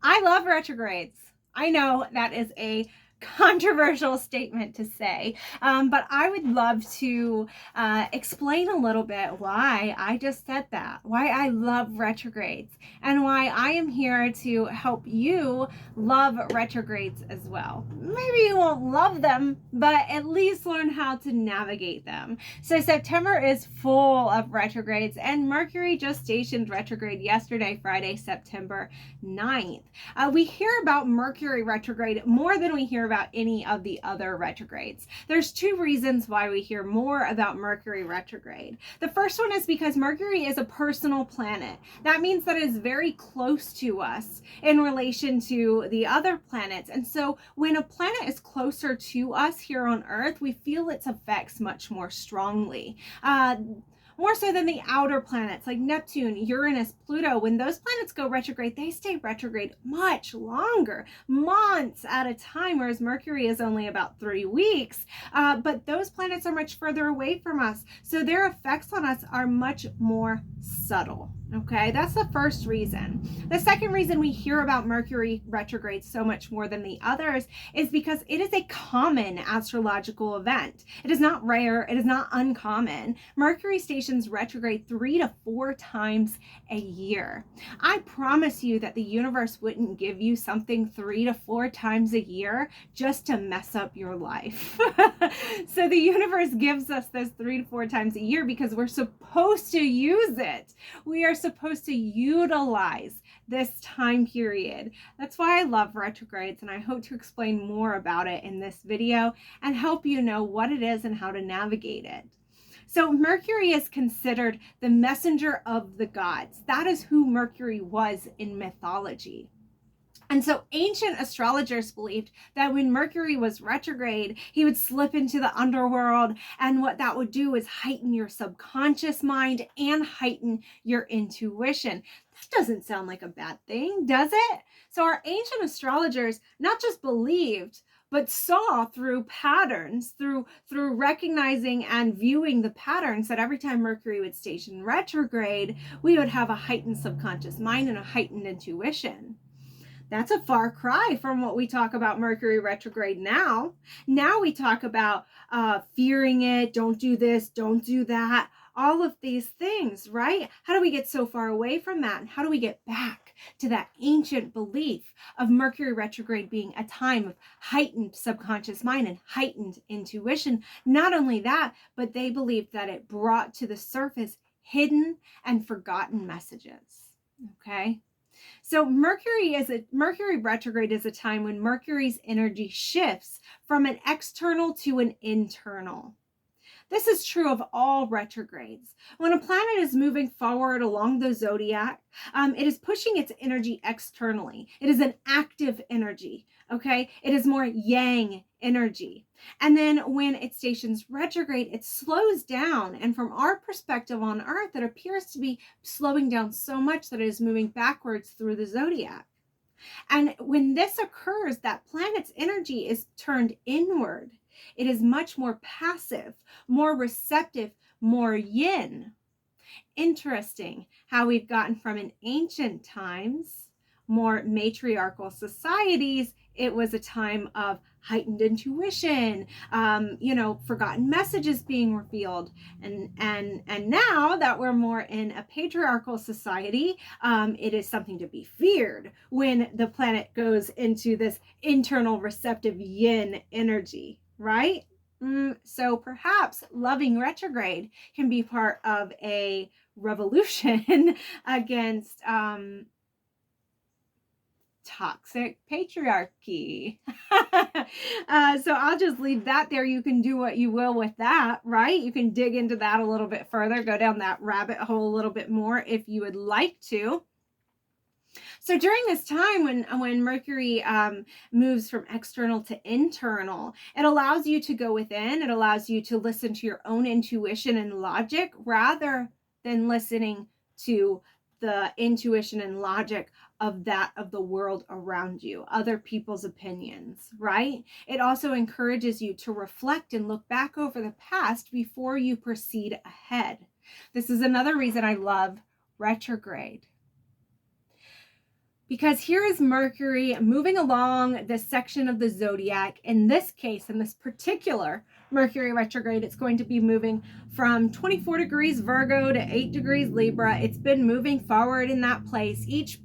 I love retrogrades. I know that is a controversial statement to say, but I would love to explain a little bit why I just said that, why I love retrogrades, and why I am here to help you love retrogrades as well. Maybe you won't love them, but at least learn how to navigate them. So September is full of retrogrades, and Mercury just stationed retrograde yesterday, Friday, September 9th. We hear about Mercury retrograde more than we hear about any of the other retrogrades. There's two reasons why we hear more about Mercury retrograde. The first one is because Mercury is a personal planet. That means that it is very close to us in relation to the other planets. And so when a planet is closer to us here on Earth, we feel its effects much more strongly. More so than the outer planets like Neptune, Uranus, Pluto. When those planets go retrograde, they stay retrograde much longer, months at a time, whereas Mercury is only about 3 weeks. But those planets are much further away from us, so their effects on us are much more subtle. Okay, that's the first reason. The second reason we hear about Mercury retrograde so much more than the others is because it is a common astrological event. It is not rare, it is not uncommon. Mercury stations retrograde 3 to 4 times a year. I promise you that the universe wouldn't give you something 3 to 4 times a year just to mess up your life. So the universe gives us this 3 to 4 times a year because we're supposed to use it. We are supposed to utilize this time period. That's why I love retrogrades, and I hope to explain more about it in this video and help you know what it is and how to navigate it. So Mercury is considered the messenger of the gods. That is who Mercury was in mythology. And so ancient astrologers believed that when Mercury was retrograde, he would slip into the underworld, and what that would do is heighten your subconscious mind and heighten your intuition. That doesn't sound like a bad thing, does it? So our ancient astrologers not just believed, but saw through patterns, through recognizing and viewing the patterns, that every time Mercury would station retrograde, we would have a heightened subconscious mind and a heightened intuition. That's a far cry from what we talk about Mercury retrograde now. Now we talk about fearing it, don't do this, don't do that, all of these things, right? How do we get so far away from that? And how do we get back to that ancient belief of Mercury retrograde being a time of heightened subconscious mind and heightened intuition? Not only that, but they believed that it brought to the surface hidden and forgotten messages, okay? So Mercury retrograde is a time when Mercury's energy shifts from an external to an internal. This is true of all retrogrades. When a planet is moving forward along the zodiac, it is pushing its energy externally. It is an active energy, okay? It is more yang energy. And then when it stations retrograde, it slows down. And from our perspective on Earth, it appears to be slowing down so much that it is moving backwards through the zodiac. And when this occurs, that planet's energy is turned inward. It is much more passive, more receptive, more yin. Interesting how we've gotten from in ancient times, more matriarchal societies, it was a time of heightened intuition, forgotten messages being revealed. And now that we're more in a patriarchal society, it is something to be feared when the planet goes into this internal receptive yin energy, right? So perhaps loving retrograde can be part of a revolution against toxic patriarchy. So I'll just leave that there. You can do what you will with that, right? You can dig into that a little bit further, go down that rabbit hole a little bit more if you would like to. So during this time when Mercury moves from external to internal, it allows you to go within. It allows you to listen to your own intuition and logic rather than listening to the intuition and logic of the world around you, other people's opinions, right? It also encourages you to reflect and look back over the past before you proceed ahead. This is another reason I love retrograde. Because here is Mercury moving along this section of the zodiac. In this case, in this particular Mercury retrograde, it's going to be moving from 24 degrees Virgo to 8 degrees Libra. It's been moving forward in that place. Each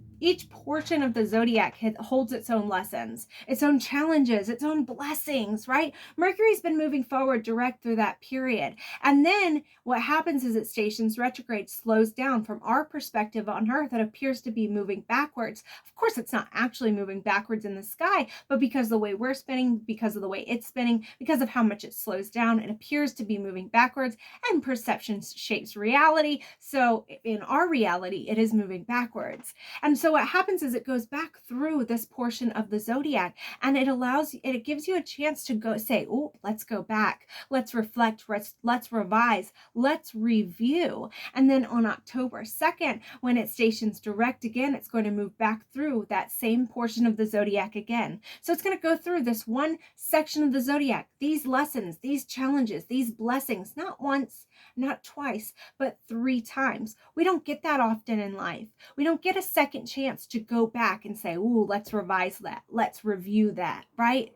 portion of the zodiac holds its own lessons, its own challenges, its own blessings, right? Mercury's been moving forward direct through that period. And then what happens is it stations retrograde, slows down. From our perspective on Earth, it appears to be moving backwards. Of course, it's not actually moving backwards in the sky, but because of the way we're spinning, because of the way it's spinning, because of how much it slows down, it appears to be moving backwards, and perception shapes reality. So in our reality, it is moving backwards. And so what happens is it goes back through this portion of the zodiac, and it gives you a chance to go say, oh, let's go back, let's reflect, let's revise, let's review. And then on October 2nd, when it stations direct again, it's going to move back through that same portion of the zodiac again. So it's going to go through this one section of the zodiac, these lessons, these challenges, these blessings, not once, not twice, but 3 times. We don't get that often in life. We don't get a second chance to go back and say, ooh, let's revise that. Let's review that, right?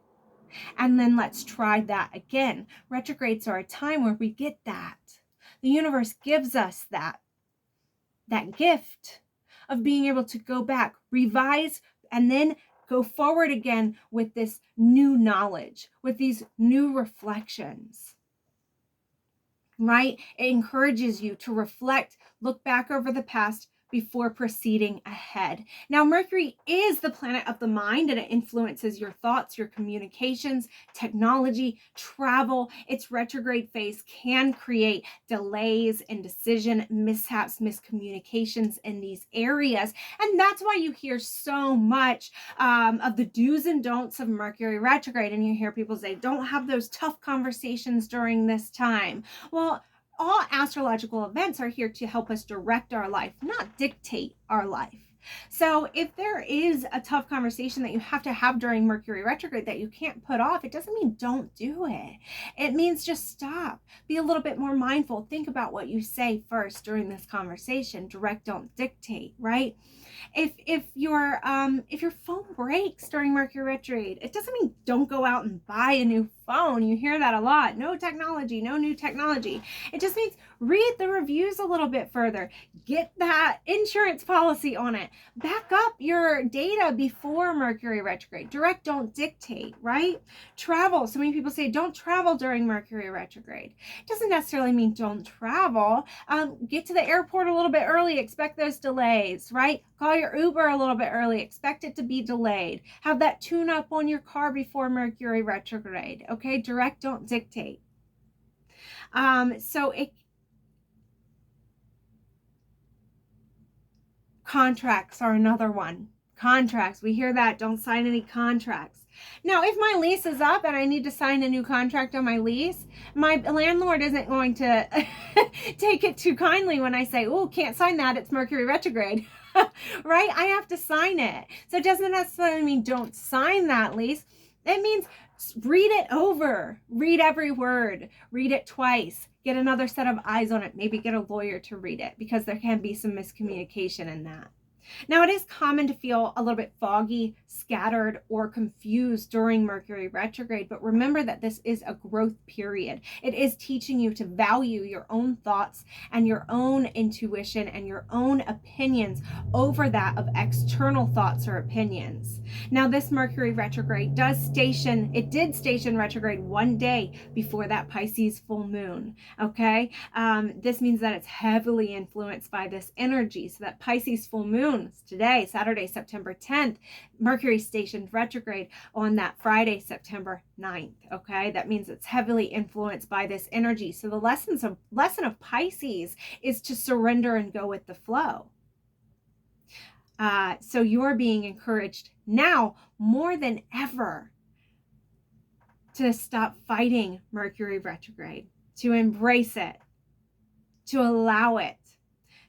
And then let's try that again. Retrogrades are a time where we get that. The universe gives us that gift of being able to go back, revise, and then go forward again with this new knowledge, with these new reflections. Right? It encourages you to reflect, look back over the past before proceeding ahead. Now, Mercury is the planet of the mind, and it influences your thoughts, your communications, technology, travel. Its retrograde phase can create delays, indecision, mishaps, miscommunications in these areas. And that's why you hear so much of the do's and don'ts of Mercury retrograde. And you hear people say, don't have those tough conversations during this time. Well, all astrological events are here to help us direct our life, not dictate our life. So if there is a tough conversation that you have to have during Mercury retrograde that you can't put off, it doesn't mean don't do it. It means just stop. Be a little bit more mindful. Think about what you say first during this conversation. Direct, don't dictate, right? If your phone breaks during Mercury retrograde, it doesn't mean don't go out and buy a new phone. You hear that a lot. No technology, no new technology. It just means read the reviews a little bit further. Get that insurance policy on it. Back up your data before Mercury retrograde. Direct, don't dictate, right? Travel. So many people say don't travel during Mercury retrograde. It doesn't necessarily mean don't travel. Get to the airport a little bit early. Expect those delays, right? Call your Uber a little bit early. Expect it to be delayed. Have that tune up on your car before Mercury retrograde. Okay, direct, don't dictate. Contracts are another one. Contracts, we hear that. Don't sign any contracts. Now, if my lease is up and I need to sign a new contract on my lease, my landlord isn't going to take it too kindly when I say, oh, can't sign that. It's Mercury retrograde. Right? I have to sign it. So it doesn't necessarily mean don't sign that lease. It means read it over. Read every word. Read it twice. Get another set of eyes on it. Maybe get a lawyer to read it because there can be some miscommunication in that. Now, it is common to feel a little bit foggy, scattered, or confused during Mercury retrograde, but remember that this is a growth period. It is teaching you to value your own thoughts and your own intuition and your own opinions over that of external thoughts or opinions. Now, this Mercury retrograde did station retrograde one day before that Pisces full moon, okay? This means that it's heavily influenced by this energy, so that Pisces full moon today, Saturday, September 10th, Mercury stationed retrograde on that Friday, September 9th. Okay, that means it's heavily influenced by this energy. So the lesson of Pisces is to surrender and go with the flow. So you're being encouraged now more than ever to stop fighting Mercury retrograde, to embrace it, to allow it,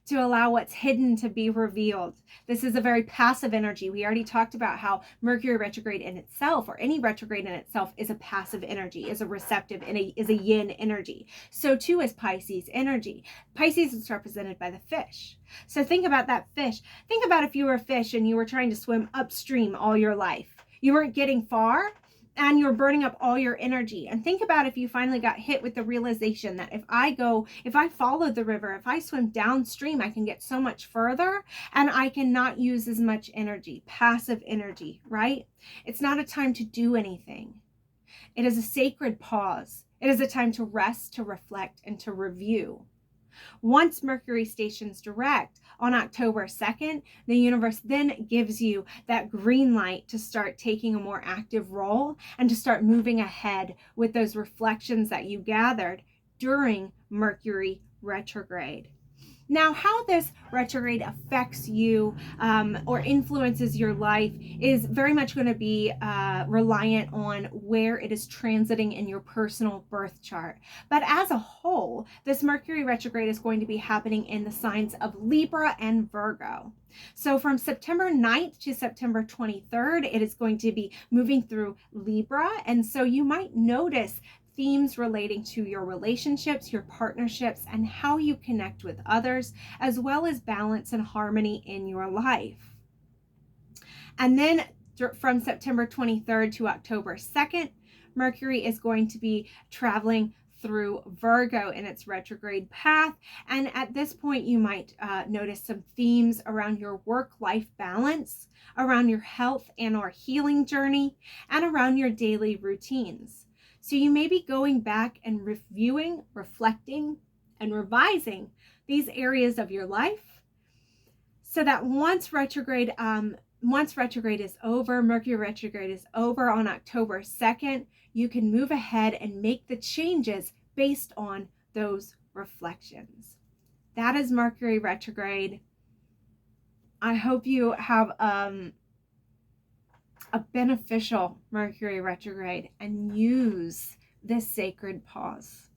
to allow what's hidden to be revealed. This is a very passive energy. We already talked about how Mercury retrograde in itself, or any retrograde in itself, is a passive energy, is a receptive, is a yin energy. So too is Pisces energy. Pisces is represented by the fish. So think about that fish. Think about if you were a fish and you were trying to swim upstream all your life. You weren't getting far, and you're burning up all your energy. And think about if you finally got hit with the realization that if I follow the river, if I swim downstream, I can get so much further and I cannot use as much energy, passive energy, right? It's not a time to do anything. It is a sacred pause. It is a time to rest, to reflect, and to review. Once Mercury stations direct on October 2nd, the universe then gives you that green light to start taking a more active role and to start moving ahead with those reflections that you gathered during Mercury retrograde. Now, how this retrograde affects you or influences your life is very much going to be reliant on where it is transiting in your personal birth chart. But as a whole, this Mercury retrograde is going to be happening in the signs of Libra and Virgo. So from September 9th to September 23rd, it is going to be moving through Libra. And so you might notice themes relating to your relationships, your partnerships, and how you connect with others, as well as balance and harmony in your life. And then from September 23rd to October 2nd, Mercury is going to be traveling through Virgo in its retrograde path. And at this point, you might notice some themes around your work-life balance, around your health and or healing journey, and around your daily routines. So you may be going back and reviewing, reflecting, and revising these areas of your life so that once retrograde is over, Mercury retrograde is over on October 2nd, you can move ahead and make the changes based on those reflections. That is Mercury retrograde. I hope you have a beneficial Mercury retrograde and use this sacred pause.